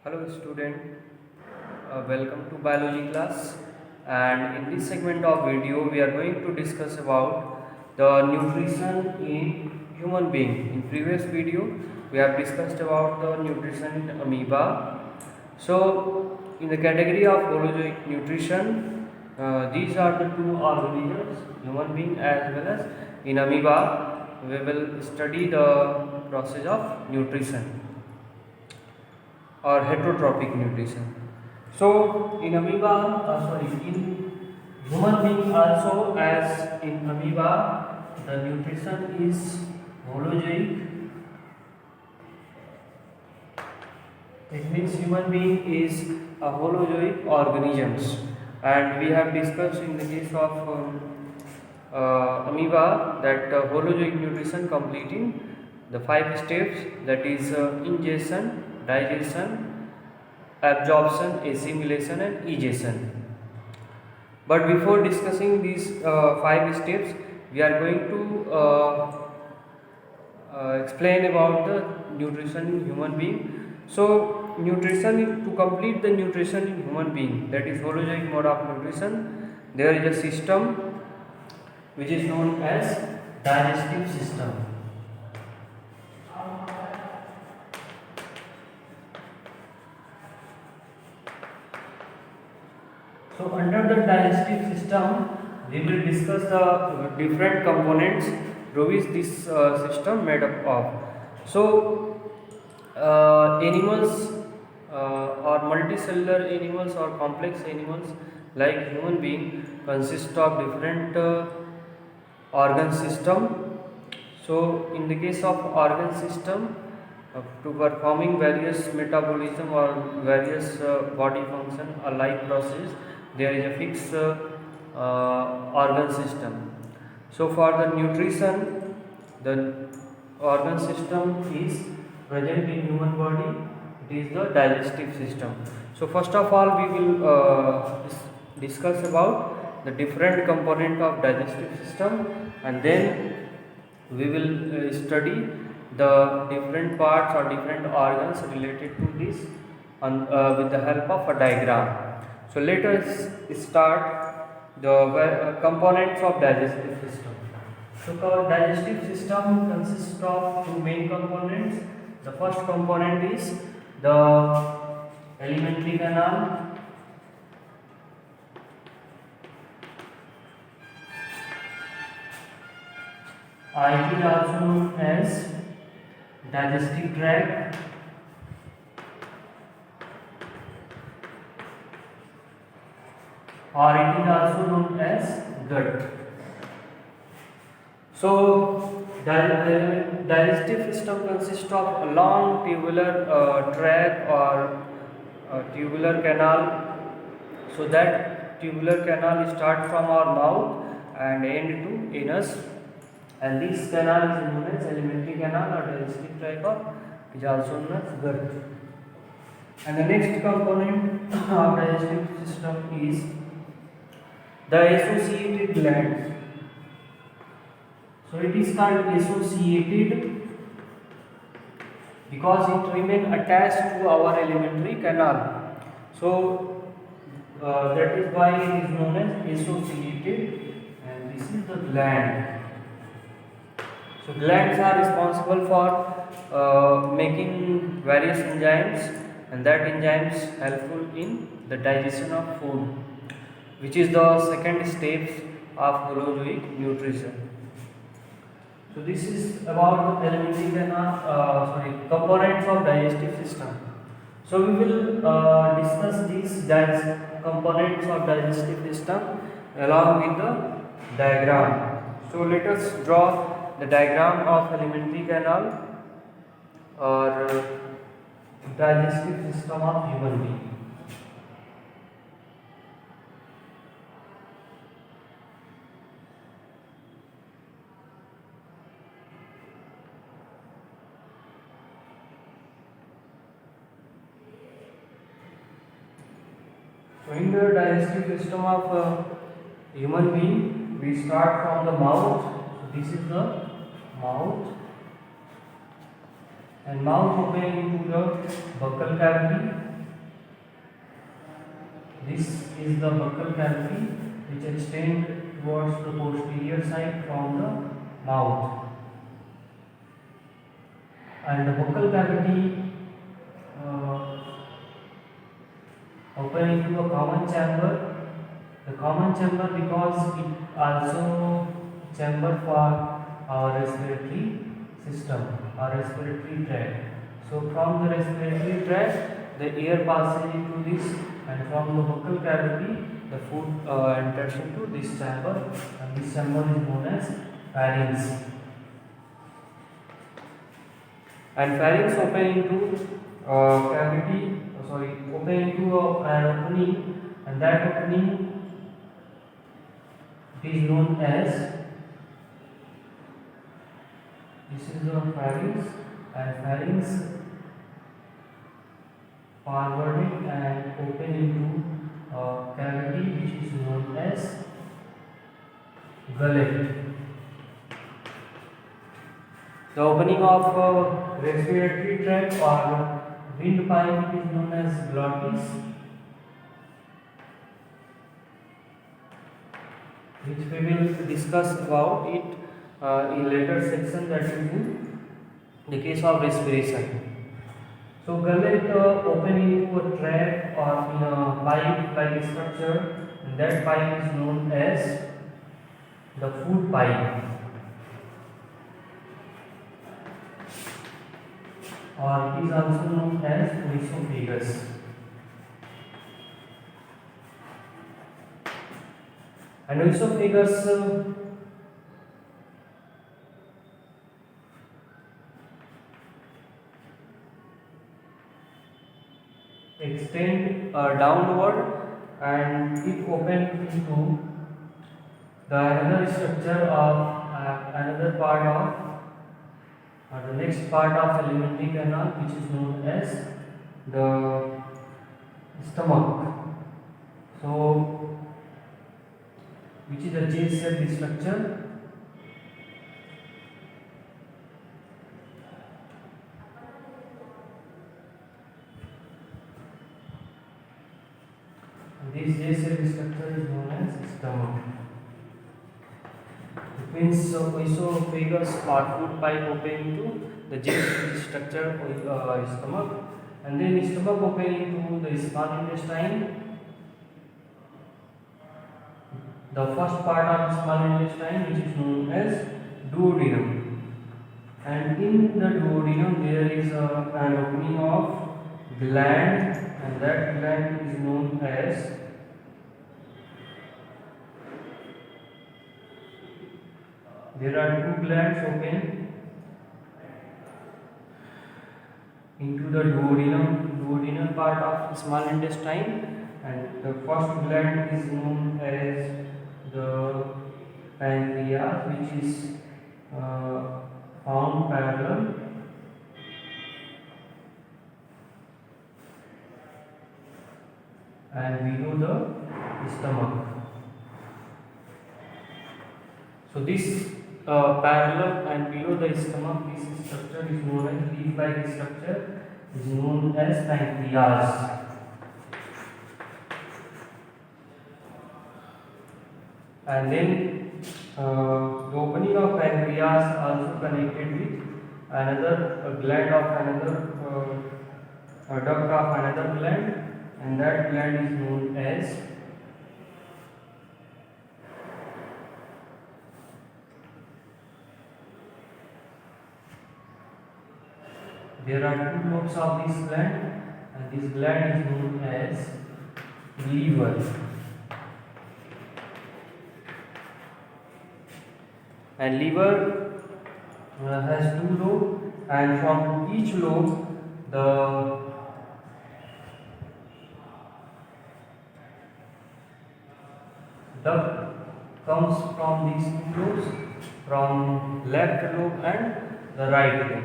Hello student, welcome to biology class, and in this segment of video we are going to discuss about the nutrition in human being. In previous video we have discussed about the nutrition in amoeba. So in the category of holozoic nutrition, these are the two organisms, human being as well as in amoeba. We will study the process of nutrition or heterotrophic nutrition. So in amoeba, in human being also as in amoeba, the nutrition is holozoic. It means human being is a holozoic organisms, and we have discussed in the case of amoeba that holozoic nutrition completing the 5 steps, that is ingestion, digestion, absorption, assimilation and egestion. But before discussing these 5 steps, we are going to explain about the nutrition in human being. So to complete the nutrition in human being, that is holozoic mode of nutrition, there is a system which is known as digestive system. So under the digestive system, we will discuss the different components through which this system made up of. So animals or multicellular animals or complex animals like human being consist of different organ system. So in the case of organ system, to performing various metabolism or various body function or life process, there is a fixed organ system. So for the nutrition, the organ system is present in human body. It is the digestive system. So first of all, we will discuss about the different component of digestive system, and then we will study the different parts or different organs related to this with the help of a diagram. So let us start the components of digestive system. So our digestive system consists of two main components. The first component is the alimentary canal. It is also known as digestive tract. Or it is also known as gut. So digestive system consists of a long tubular tract or tubular canal. So that tubular canal starts from our mouth and end to anus, and this canal is known as alimentary canal or digestive tract, or is also known as gut. And the next component of digestive system is the associated glands. So it is called associated because it remains attached to our alimentary canal. So that is why it is known as associated, and this is the gland. So glands are responsible for making various enzymes, and that enzymes helpful in the digestion of food, which is the second step of holozoic nutrition. So this is about the alimentary canal, components of digestive system. So we will discuss these components of digestive system along with the diagram. So let us draw the diagram of alimentary canal or digestive system of human being. So in the digestive system of human being, we start from the mouth. So this is the mouth, and mouth opening into the buccal cavity. This is the buccal cavity which extends towards the posterior side from the mouth. And the buccal cavity open into a common chamber. The common chamber because it also chamber for our respiratory system, our respiratory tract. So from the respiratory tract, the air passes into this, and from the buccal cavity, the food enters into this chamber, and this chamber is known as pharynx. And pharynx open into cavity, open into an opening, and that opening is known as, this is the pharynx, and pharynx forwarding and open into a cavity which is known as gullet. The opening of respiratory tract or windpipe is known as glottis, which we will discuss about it in later section, that is in the case of respiration. So gullet open into a tract or in a pipe like structure, and that pipe is known as the food pipe, or it is also known as oesophagus. And oesophagus extend downward, and it open into the another structure of another part of the next part of alimentary canal, which is known as the stomach. So which is a J-shaped structure. This J-shaped structure is known as stomach. It means oesophagus or food pipe open into the J-shaped structure stomach, and then stomach open into the small intestine. The first part of small intestine, which is known as duodenum, and in the duodenum there is an opening of gland, and that gland is known as there are two glands open into the duodenal part of small intestine, and the first gland is known as the pancreas, which is found parallel and below the stomach. So this parallel and below the stomach, this structure is known as leaf-like structure, is known as pancreas. And then the opening of pancreas also connected with another gland of another duct of another gland, and that gland is known as there are two lobes of this gland, and this gland is known as liver. And liver has two lobes, and from each lobe the duct comes from these two lobes, from left lobe and the right lobe,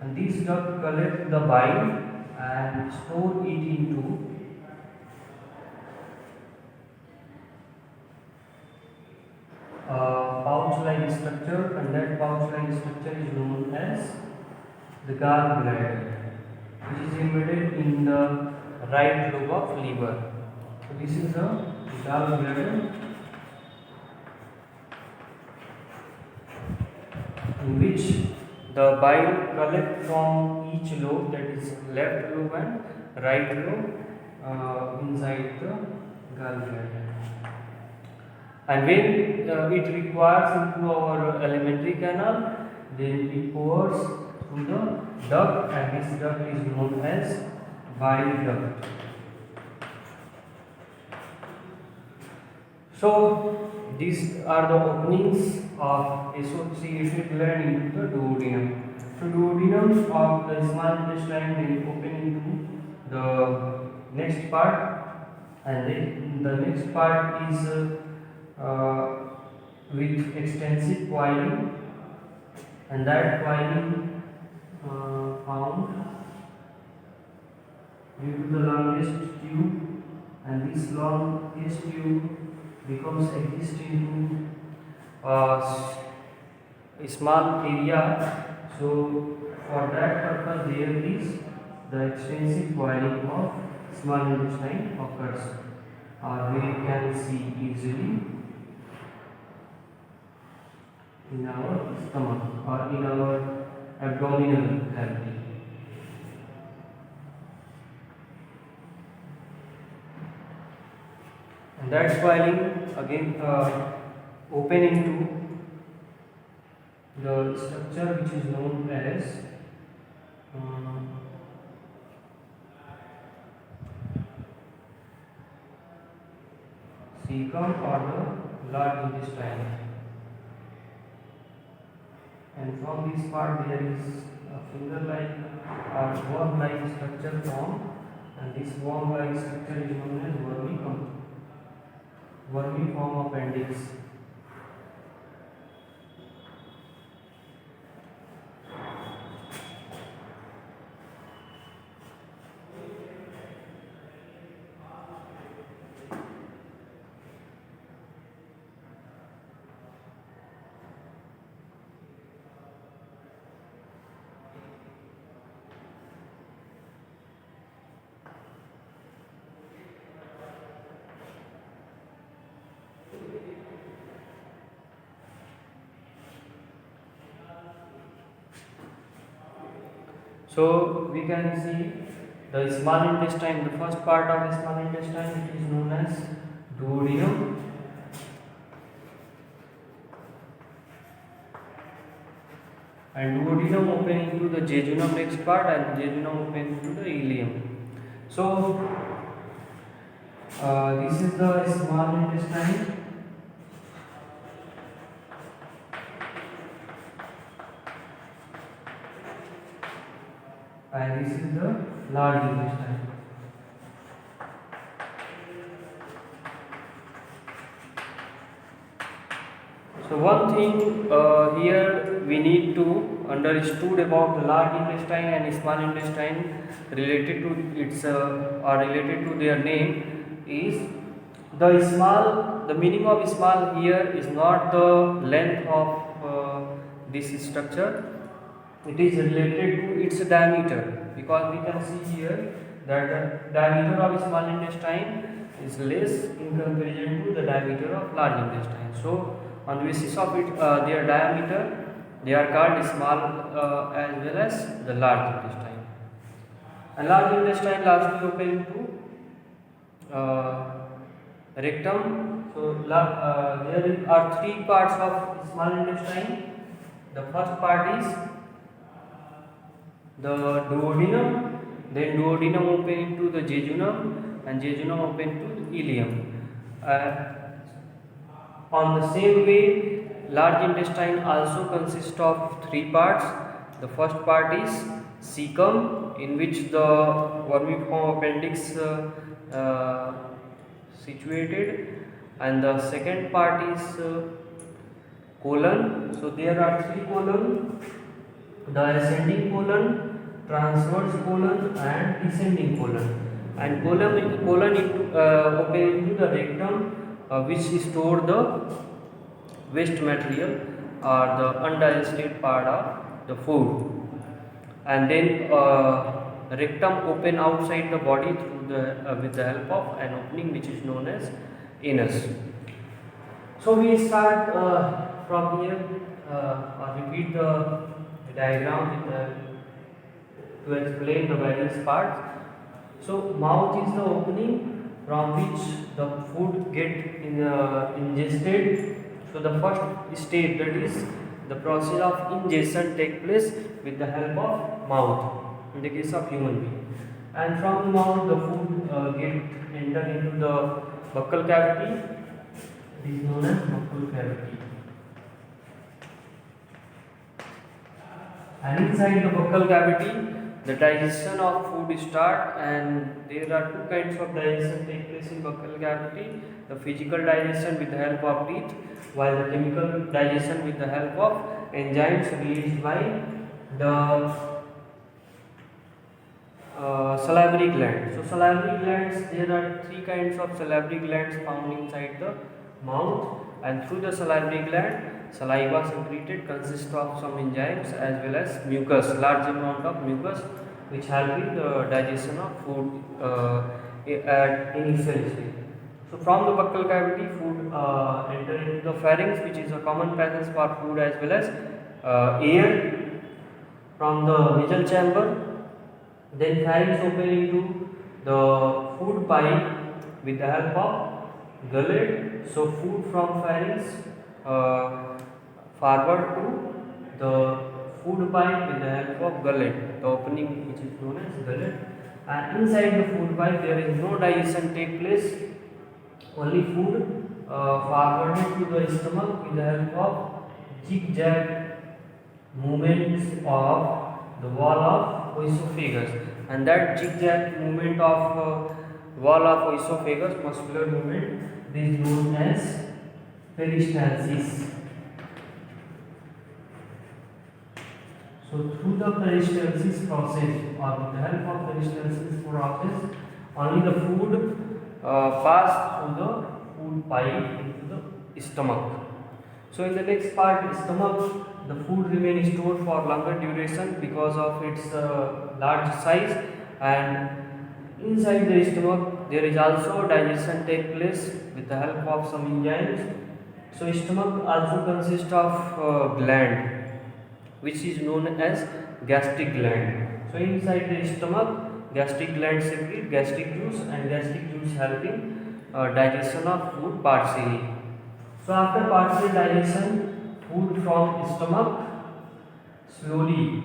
and these duct collect the bile and store it into pouch-like structure, and that pouch-like structure is known as the gallbladder, which is embedded in the right lobe of liver. So this is the gallbladder, in which the bile collect from each lobe, that is left lobe and right lobe, inside the gallbladder. And when it requires into our alimentary canal, then it pours to the duct, and this duct is known as bile duct. So these are the openings of associated gland into the duodenum. So duodenum of the small intestine will open into the next part, and then the next part is with extensive coiling, and that coiling found due to the longest tube, and this longest tube becomes exist into a small area. So for that purpose there is the extensive coiling of small intestine occurs, or we can see easily in our stomach or in our abdominal cavity. And that coiling again open into the structure which is known as cecum or the large intestine. And from this part there is a finger-like or worm-like structure formed, and this worm-like structure is known as vermiform appendix. So we can see the small intestine, the first part of the small intestine, which is known as duodenum. And duodenum open into the jejunum next part, and jejunum open into the ileum. So this is the small intestine. And this is the large intestine. So one thing here we need to understood about the large intestine and small intestine related to its or related to their name is the meaning of small here is not the length of this structure. It is related to its diameter, because we can see here that the diameter of small intestine is less in comparison to the diameter of large intestine. So on the basis of their diameter, they are called small as well as the large intestine. And large intestine lastly open to rectum. So there are three parts of small intestine. The first part is the duodenum, then duodenum open into the jejunum, and jejunum open to the ileum. On the same way, large intestine also consists of three parts. The first part is cecum, in which the vermiform appendix situated, and the second part is colon. So there are three colon: the ascending colon, transverse colon, and descending colon. And colon open into the rectum, which store the waste material or the undigested part of the food. And then rectum open outside the body through the with the help of an opening which is known as anus. So we start from here or repeat the diagram to explain the various parts. So mouth is the opening from which the food get ingested. So the first stage, that is the process of ingestion, take place with the help of mouth in the case of human being. And from the mouth the food get enter into the buccal cavity. It is known as buccal cavity. And inside the buccal cavity, the digestion of food start, and there are two kinds of digestion take place in buccal cavity: the physical digestion with the help of teeth, while the chemical digestion with the help of enzymes released by the salivary gland. So salivary glands, there are three kinds of salivary glands found inside the mouth, and through the salivary gland, saliva secreted consists of some enzymes as well as mucus, large amount of mucus, which help in the digestion of food at initial stage. So from the buccal cavity, food enter into the pharynx, which is a common passage for food as well as air from the nasal chamber. Then pharynx open into the food pipe with the help of gullet. So food from pharynx forward to the food pipe with the help of gullet, the opening which is known as gullet. And inside the food pipe there is no digestion take place, only food forwarded to the stomach with the help of zigzag movements of the wall of esophagus, and that zigzag movement of wall of esophagus, muscular movement, is known as peristalsis. So through the peristalsis process, or with the help of peristalsis process, only the food pass through the food pipe into the stomach. So in the next part, stomach, the food remains stored for longer duration because of its large size, and inside the stomach there is also digestion take place with the help of some enzymes. So stomach also consists of gland which is known as gastric gland. So inside the stomach, gastric gland secrete gastric juice, and gastric juice helping digestion of food partially. So after partial digestion, food from stomach slowly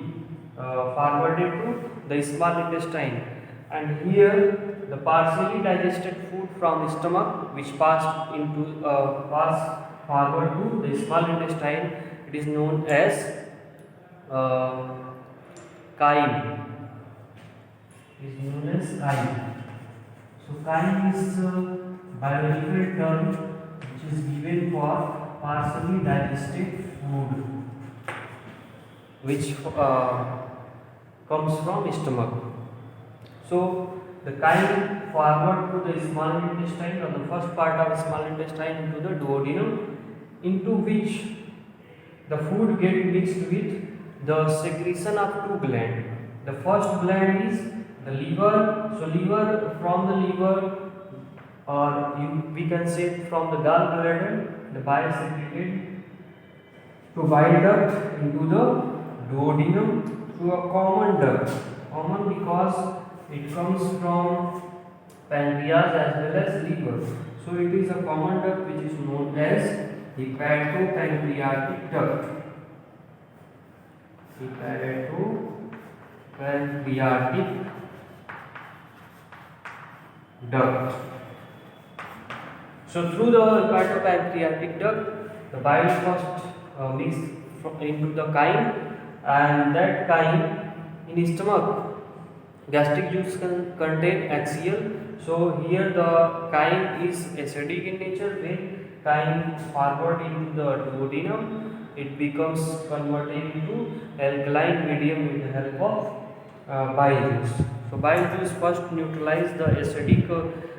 forwarded to the small intestine, and here the partially digested food from stomach which passed forward to the small intestine, it is known as chyme. It is known as chyme. So chyme is a biological term which is given for partially digested food which comes from stomach. So the chyme forward to the small intestine, or the first part of small intestine, into the duodenum, into which the food get mixed with the secretion of two glands. The first gland is the liver. So liver, from the liver, or we can say from the gallbladder, the bile secreted to bile duct into the duodenum through a common duct. Common because it comes from pancreas as well as liver. So it is a common duct which is known as hepatopancreatic duct. Hepatopancreatic duct. So through the hepatopancreatic duct, the bile first mixed into the chyme, and that chyme in stomach, gastric juice contain HCl. So here the chyme is acidic in nature. When chyme forward into the duodenum, it becomes converted into alkaline medium with the help of bile juice. So bile juice first neutralize the acidic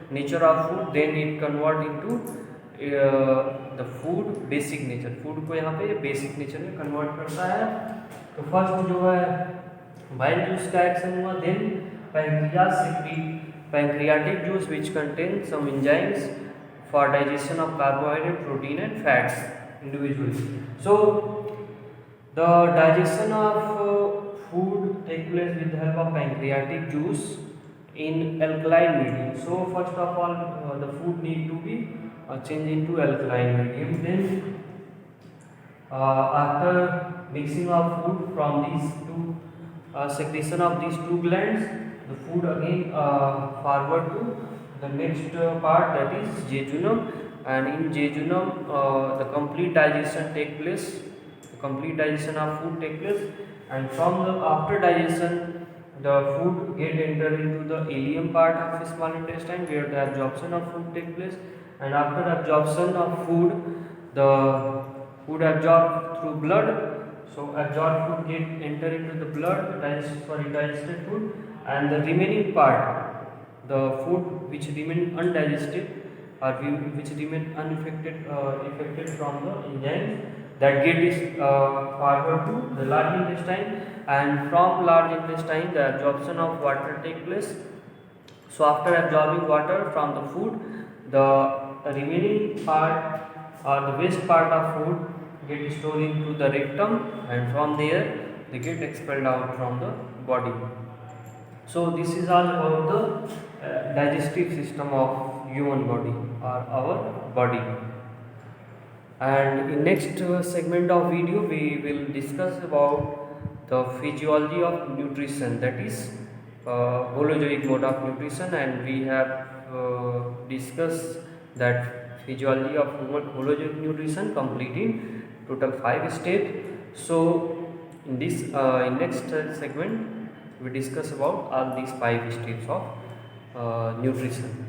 nature of food, then it convert into the food basic nature. food को यहाँ पे basic nature में convert करता है. तो first जो है bile juice का एक्शन हुआ, then pancreas secrete pancreatic juice which contains some enzymes for digestion of carbohydrate, protein and fats individually. So the digestion of food take place with the help of pancreatic juice in alkaline medium. So first of all, the food need to be changed into alkaline medium. Then after mixing of food from these two secretion of these two glands, the food again forward to the next part, that is jejunum, and in jejunum the complete digestion take place. The complete digestion of food take place, and from the after digestion the food get enter into the ileum part of small intestine where the absorption of food take place, and after absorption of food, the food absorbed through blood. So absorbed food get enter into the blood, digested food, and the remaining part, the food which remain undigested or which remain unaffected affected from the enzymes, that get is forward to the large intestine, and from large intestine the absorption of water take place. So after absorbing water from the food, the remaining part or the waste part of food get stored into the rectum, and from there they get expelled out from the body. So this is all about the digestive system of human body or our body. And in next segment of video we will discuss about the physiology of nutrition, that is holozoic mode of nutrition, and we have discussed that physiology of holozoic nutrition complete in total 5 steps. So in this in next segment we discuss about all these 5 steps of nutrition.